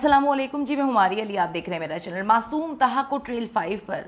अस्सलामुअलैकुम जी, मैं हुमारी अली, आप देख रहे हैं मेरा चैनल। मासूम ताहा को ट्रेल 5 पर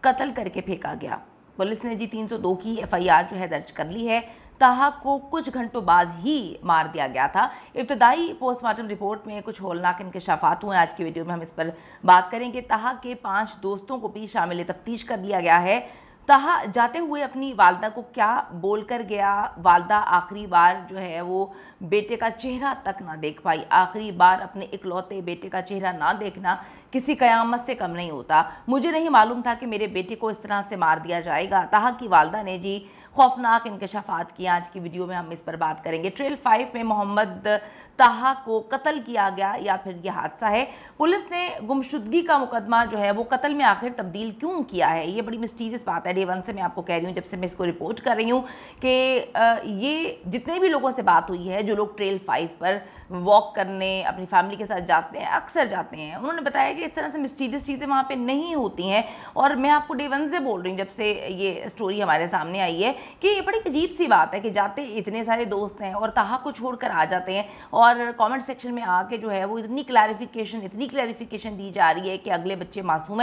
कत्ल करके फेंका गया। पुलिस ने जी 302 की एफआईआर जो है दर्ज कर ली है। ताहा को कुछ घंटों बाद ही मार दिया गया था। इब्तदाई पोस्टमार्टम रिपोर्ट में कुछ होलनाक इंकशाफात हुए। आज की वीडियो में हम इस पर बात करेंगे। ताहा के 5 दोस्तों को भी शामिल तफ्तीश कर लिया गया है। ताहा जाते हुए अपनी वालदा को क्या बोल कर गया, वालदा आखिरी बार जो है वो बेटे का चेहरा तक ना देख पाई। आखिरी बार अपने इकलौते बेटे का चेहरा ना देखना किसी कयामत से कम नहीं होता। मुझे नहीं मालूम था कि मेरे बेटे को इस तरह से मार दिया जाएगा। ताहा की वालदा ने जी खौफनाक इंकशाफात किए। आज की वीडियो में हम इस पर बात करेंगे। ट्रेल 5 में मोहम्मद ताहा को कत्ल किया गया या फिर यह हादसा है। पुलिस ने गुमशुदगी का मुकदमा जो है वो कत्ल में आखिर तब्दील क्यों किया है, ये बड़ी मिस्टीरियस बात है। डे 1 से मैं आपको कह रही हूँ, जब से मैं इसको रिपोर्ट कर रही हूँ कि ये जितने भी लोगों से बात हुई है जो लोग ट्रेल 5 पर वॉक करने अपनी फैमिली के साथ जाते हैं, अक्सर जाते हैं, उन्होंने बताया कि इस तरह से मिस्टीरियस चीज़ें वहाँ पे नहीं होती हैं। और मैं आपको डे 1 से बोल रही हूँ, जब से ये स्टोरी हमारे सामने आई है, कि ये बड़ी अजीब सी बात है कि जाते इतने सारे दोस्त हैं और ताहा को छोड़कर आ जाते हैं। और कमेंट सेक्शन में आके जो है वो इतनी क्लैरिफिकेशन दी जा रही है कि अगले बच्चे मासूम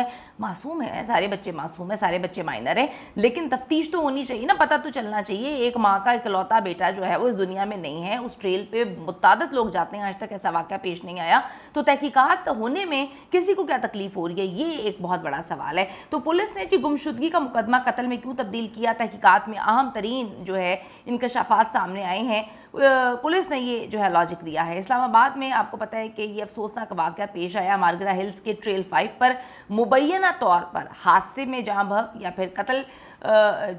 है, सारे बच्चे मासूम है, सारे बच्चे माइनर हैं। लेकिन तफ्तीश तो होनी चाहिए ना, पता तो चलना चाहिए। एक माँ का इकलौता बेटा जो है वो इस दुनिया में नहीं है। उस ट्रेल पे मुतादद लोग जाते हैं, आज तक ऐसा वाक़या पेश नहीं आया। तो तहकीकात होने में किसी को क्या तकलीफ हो रही है, ये एक बहुत बड़ा सवाल है। तो पुलिस ने जी गुमशुदगी का मुकदमा कत्ल में क्यों तब्दील किया, तहकीकात में अहम तरीन जो है इंकशाफात सामने आए हैं। पुलिस ने ये जो है लॉजिक दिया है। इस्लामाबाद में आपको पता है कि ये अफसोसनाक वाक़या पेश आया। मारगरा हिल्स के ट्रेल 5 पर मुबैना तौर पर हादसे में जाँ बहक या फिर कत्ल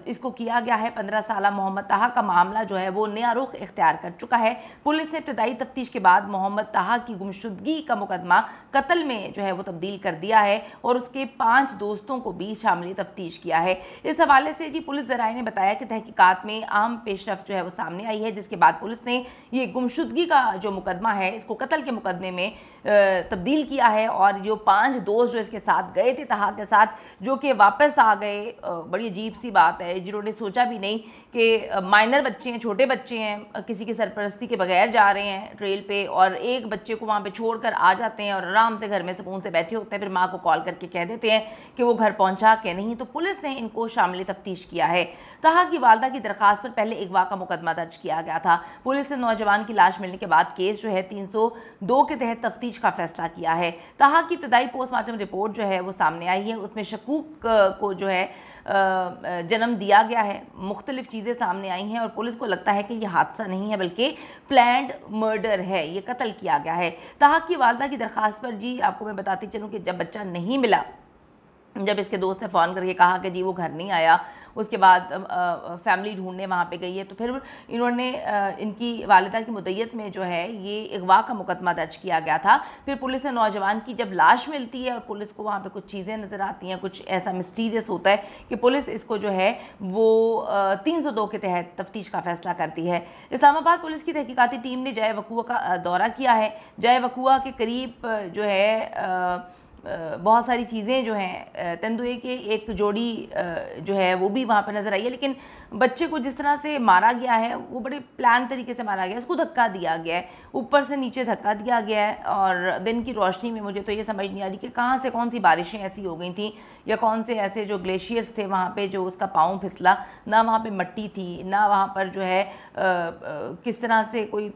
इसको किया गया है। 15 साला मोहम्मद ताहा का मामला जो है वो नया रुख इख्तियार कर चुका है। पुलिस ने इब्तदाई तफ्तीश के बाद मोहम्मद ताहा की गुमशुदगी का मुकदमा कत्ल में जो है वो तब्दील कर दिया है और उसके 5 दोस्तों को भी शामिल तफ्तीश किया है। इस हवाले से जी पुलिस ज़राए ने बताया कि तहकीकात में आम पेशरफ जो है वो सामने आई है, जिसके बाद पुलिस ने ये गुमशुदगी का जो मुकदमा है इसको कत्ल के मुकदमे में तब्दील किया है। और जो 5 दोस्त जो इसके साथ गए थे ताहा के साथ, जो कि वापस आ गए, बड़ी अजीब सी बात है, जिन्होंने सोचा भी नहीं कि माइनर बच्चे हैं, छोटे बच्चे हैं, किसी की सरपरस्ती के बगैर जा रहे हैं ट्रेल पे और एक बच्चे को वहाँ पे छोड़कर आ जाते हैं और आराम से घर में सुकून से बैठे होते हैं, फिर माँ को कॉल करके कह देते हैं कि वो घर पहुँचा के नहीं। तो पुलिस ने इनको शामिल तफ्तीश किया है। ताहा की वालदा की दरख्वास्त पर पहले अगवा का मुकदमा दर्ज किया गया था। पुलिस ने नौजवान की लाश मिलने के बाद केस जो है 302 के तहत तफ्तीश का फैसला किया है। ताहा की इब्तदाई पोस्टमार्टम रिपोर्ट जो है वो सामने आई है, उसमें शकूक को जो है जन्म दिया गया है। मुख्तलिफ चीज़ें सामने आई हैं और पुलिस को लगता है कि यह हादसा नहीं है बल्कि प्लान्ड मर्डर है, ये कत्ल किया गया है। ताहा की वालदा की दरख्वास्त पर जी आपको मैं बताती चलूँ कि जब बच्चा नहीं मिला, जब इसके दोस्त ने फ़ोन करके कहा कि जी वो घर नहीं आया, उसके बाद फैमिली ढूंढने वहाँ पे गई है, तो फिर इन्होंने इनकी वालिदा की मुद्दत में जो है ये अगवा का मुकदमा दर्ज किया गया था। फिर पुलिस ने नौजवान की जब लाश मिलती है और पुलिस को वहाँ पे कुछ चीज़ें नज़र आती हैं, कुछ ऐसा मिस्टीरियस होता है कि पुलिस इसको जो है वो 302 के तहत तफ्तीश का फैसला करती है। इस्लामाबाद पुलिस की तहकीकाती टीम ने जाए वक़ूआ का दौरा किया है। जाए वक़ूआ के करीब जो है बहुत सारी चीज़ें जो हैं, तेंदुए के एक जोड़ी जो है वो भी वहाँ पर नज़र आई है। लेकिन बच्चे को जिस तरह से मारा गया है वो बड़े प्लान तरीके से मारा गया है। उसको धक्का दिया गया है, ऊपर से नीचे धक्का दिया गया है। और दिन की रोशनी में मुझे तो ये समझ नहीं आ रही कि कहाँ से कौन सी बारिशें ऐसी हो गई थी या कौन से ऐसे जो ग्लेशियर्स थे वहाँ पे जो उसका पाँव फिसला, ना वहाँ पे मट्टी थी, ना वहाँ पर जो है किस तरह से कोई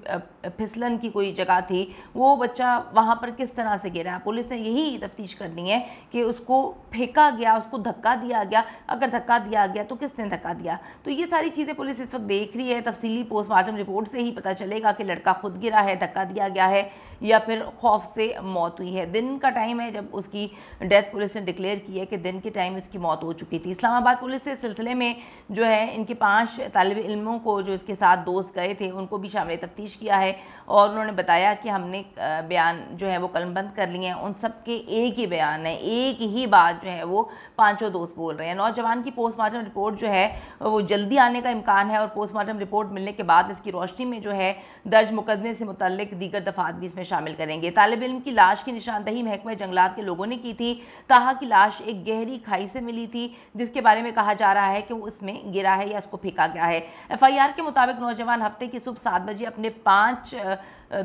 फिसलन की कोई जगह थी, वो बच्चा वहाँ पर किस तरह से गिरा। पुलिस ने यही तफ्तीश करनी है कि उसको फेंका गया, उसको धक्का दिया गया, अगर धक्का दिया गया तो किसने धक्का दिया। तो ये सारी चीज़ें पुलिस इस वक्त देख रही है। तफसीली पोस्टमार्टम रिपोर्ट से ही पता चलेगा कि लड़का खुद गिरा है, धक्का दिया गया है या फिर खौफ से मौत हुई है। दिन का टाइम है जब उसकी डेथ पुलिस ने डिक्लेयर की है कि दिन के टाइम उसकी मौत हो चुकी थी। इस्लामाबाद पुलिस इस सिलसिले में जो है इनके 5 तालिब इल्मों को जो इसके साथ दोस्त गए थे उनको भी शामिल तफ्तीश किया है और उन्होंने बताया कि हमने बयान जो है वो कलमबंद कर लिए हैं। उन सब के एक ही बयान है, एक ही बात जो है वो 5 दोस्त बोल रहे हैं। नौजवान की पोस्टमार्टम रिपोर्ट जो है वो जल्दी आने का इम्कान है और पोस्टमार्टम रिपोर्ट मिलने के बाद इसकी रोशनी में जो है दर्ज मुकदमे से मुतल्लिक दीगर दफात भी इसमें शामिल करेंगे। तालिब इल्म की लाश की निशानदही महकमा जंगलात के लोगों ने की थी। ताहा की लाश एक गहरी खाई से मिली थी जिसके बारे में कहा जा रहा है कि वो इसमें गिरा है या उसको फेंका गया है। एफआईआर के मुताबिक नौजवान हफ्ते की सुबह 7 बजे अपने 5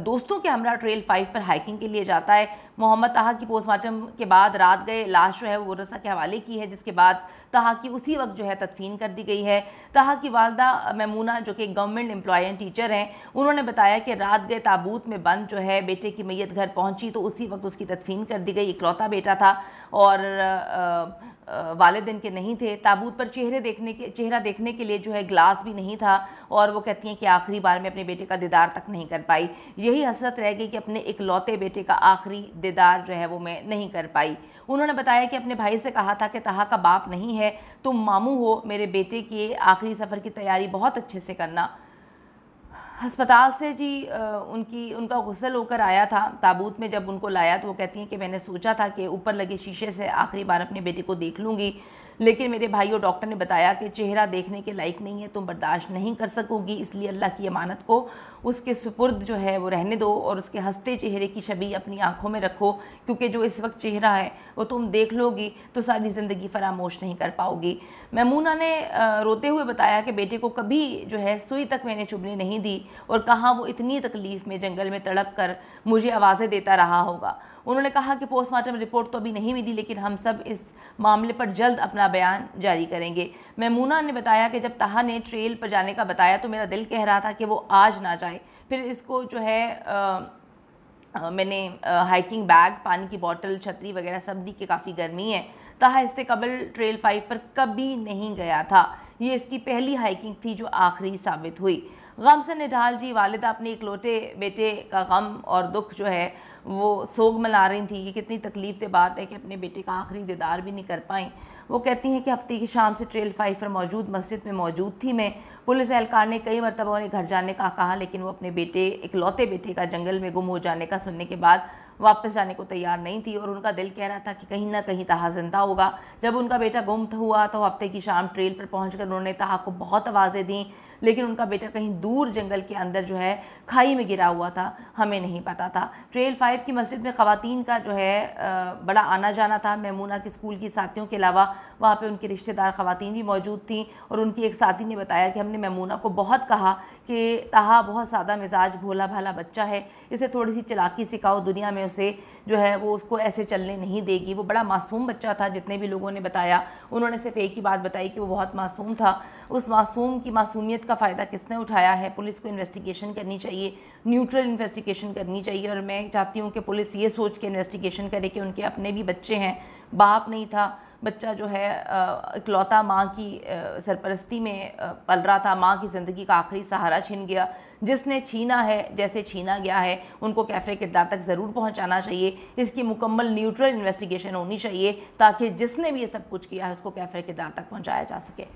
दोस्तों के हमरा ट्रेल 5 पर हाइकिंग के लिए जाता है। मोहम्मद ताहा की पोस्टमार्टम के बाद रात गए लाश जो है वो वरसा के हवाले की है, जिसके बाद ताहा की उसी वक्त जो है तदफीन कर दी गई है। ताहा की वालदा मैमूना जो कि गवर्नमेंट एम्प्लॉय एंड टीचर हैं, उन्होंने बताया कि रात गए ताबूत में बंद जो है बेटे की मैयत घर पहुंची तो उसी वक्त उसकी तदफीन कर दी गई। इकलौता बेटा था और वालिदैन के नहीं थे। ताबूत पर चेहरा देखने के लिए जो है ग्लास भी नहीं था और वो कहती हैं कि आखिरी बार में अपने बेटे का दीदार तक नहीं कर पाई। यही हसरत रह गई कि अपने इकलौते बेटे का आखिरी दीदार जो है वो मैं नहीं कर पाई। उन्होंने बताया कि अपने भाई से कहा था कि ताहा का बाप नहीं है, तुम मामू हो, मेरे बेटे के आखिरी सफ़र की तैयारी बहुत अच्छे से करना। अस्पताल से जी उनका गुस्ल होकर आया था। ताबूत में जब उनको लाया तो वो कहती हैं कि मैंने सोचा था कि ऊपर लगे शीशे से आखिरी बार अपने बेटे को देख लूँगी, लेकिन मेरे भाई और डॉक्टर ने बताया कि चेहरा देखने के लायक नहीं है, तुम बर्दाश्त नहीं कर सकोगी, इसलिए अल्लाह की अमानत को उसके सुपुर्द जो है वो रहने दो और उसके हंसते चेहरे की छवि अपनी आंखों में रखो, क्योंकि जो इस वक्त चेहरा है वो तुम देख लोगी तो सारी ज़िंदगी फरामोश नहीं कर पाओगी। मैमूना ने रोते हुए बताया कि बेटे को कभी जो है सुई तक मैंने चुभने नहीं दी और कहाँ वो इतनी तकलीफ़ में जंगल में तड़प कर मुझे आवाज़ें देता रहा होगा। उन्होंने कहा कि पोस्टमार्टम रिपोर्ट तो अभी नहीं मिली, लेकिन हम सब इस मामले पर जल्द अपना बयान जारी करेंगे। मैमूना ने बताया कि जब ताहा ने ट्रेल पर जाने का बताया तो मेरा दिल कह रहा था कि वो आज ना जाए। फिर इसको जो है मैंने हाइकिंग बैग, पानी की बोतल, छतरी वगैरह सब दी कि काफ़ी गर्मी है। ताहा इससे कबल ट्रेल 5 पर कभी नहीं गया था। ये इसकी पहली हाइकिंग थी जो आखिरी साबित हुई। गम से निढाल जी वालिदा अपने इकलौते बेटे का गम और दुख जो है वो सोग मना रही थी। ये कितनी तकलीफ से बात है कि अपने बेटे का आखिरी दीदार भी नहीं कर पाई। वो कहती हैं कि हफ्ते की शाम से ट्रेल 5 पर मौजूद मस्जिद में मौजूद थी मैं। पुलिस एहलकार ने कई मरतबा उन्हें घर जाने का कहा, लेकिन वो अपने इकलौते बेटे का जंगल में गुम हो जाने का सुनने के बाद वापस जाने को तैयार नहीं थी और उनका दिल कह रहा था कि कहीं ना कहीं ताहा जिंदा होगा। जब उनका बेटा गुम हुआ तो हफ्ते की शाम ट्रेल पर पहुंचकर उन्होंने ताहा को बहुत आवाज़ें दी, लेकिन उनका बेटा कहीं दूर जंगल के अंदर जो है खाई में गिरा हुआ था, हमें नहीं पता था। ट्रेल 5 की मस्जिद में ख़वातीन का जो है बड़ा आना जाना था। मैमूना के स्कूल की साथियों के अलावा वहाँ पे उनकी रिश्तेदार ख़वातीन भी मौजूद थीं और उनकी एक साथी ने बताया कि हमने मैमूना को बहुत कहा कि ताहा बहुत सादा मिजाज भोला भाला बच्चा है, इसे थोड़ी सी चालाकी सिखाओ, दुनिया में उसे जो है वो उसको ऐसे चलने नहीं देगी। वो बड़ा मासूम बच्चा था, जितने भी लोगों ने बताया उन्होंने सिर्फ एक ही बात बताई कि वो बहुत मासूम था। उस मासूम की मासूमियत का फ़ायदा किसने उठाया है? पुलिस को इन्वेस्टिगेशन करनी चाहिए, न्यूट्रल इन्वेस्टिगेशन करनी चाहिए। और मैं चाहती हूँ कि पुलिस ये सोच के इन्वेस्टिगेशन करे कि उनके अपने भी बच्चे हैं, बाप नहीं था, बच्चा जो है इकलौता माँ की सरपरस्ती में पल रहा था, माँ की ज़िंदगी का आखिरी सहारा छिन गया। जिसने छीना है, जैसे छीना गया है, उनको कैफ़े किरदार तक ज़रूर पहुंचाना चाहिए। इसकी मुकम्मल न्यूट्रल इन्वेस्टिगेशन होनी चाहिए ताकि जिसने भी ये सब कुछ किया है उसको कैफ़े किरदार तक पहुंचाया जा सके।